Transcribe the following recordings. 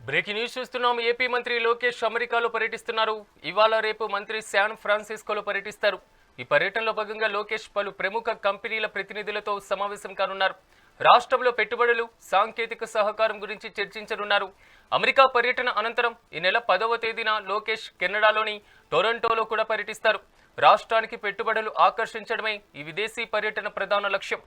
Breaking news చూస్తున్నాం. AP మంత్రి లోకేష్ అమెరికాలో పర్యటిస్తున్నారు. ఇవాళ రేపు మంత్రి శాన్ ఫ్రాన్సిస్కోలో పర్యటిస్తారు. ఈ పర్యటనలో భాగంగా లోకేష్ పలు ప్రముఖ కంపెనీల ప్రతినిధులతో సమావేశం కానున్నారు. రాష్ట్రంలో పెట్టుబడులు, సాంకేతిక సహకారం గురించి చర్చించనున్నారు. అమెరికా పర్యటన అనంతరం ఈ నెల 10వ తేదీన లోకేష్ కెనడాలోని టొరంటోలో కూడా పర్యటిస్తారు. రాష్ట్రానికి పెట్టుబడులు ఆకర్షించడమే ఈ విదేశీ పర్యటన ప్రధాన లక్ష్యం.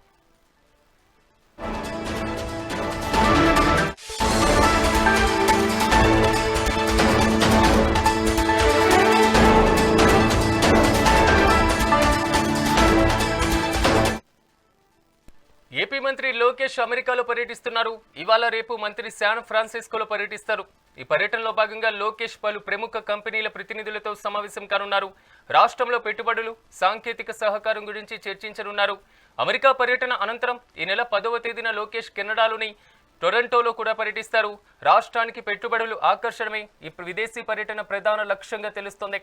ఏపీ మంత్రి లోకేష్ అమెరికాలో పర్యటిస్తున్నారు. ఇవాళ రేపు మంత్రి శాన్ ఫ్రాన్సిస్కోలో పర్యటిస్తారు. ఈ పర్యటనలో భాగంగా లోకేష్ పలు ప్రముఖ కంపెనీల ప్రతినిధులతో సమావేశం కానున్నారు. రాష్ట్రంలో పెట్టుబడులు, సాంకేతిక సహకారం గురించి చర్చించనున్నారు. అమెరికా పర్యటన అనంతరం ఈ నెల 10వ తేదీన లోకేష్ కెనడాలోని టొరంటోలో కూడా పర్యటిస్తారు. రాష్ట్రానికి పెట్టుబడులు ఆకర్షణమే ఈ విదేశీ పర్యటన ప్రధాన లక్ష్యంగా తెలుస్తోంది.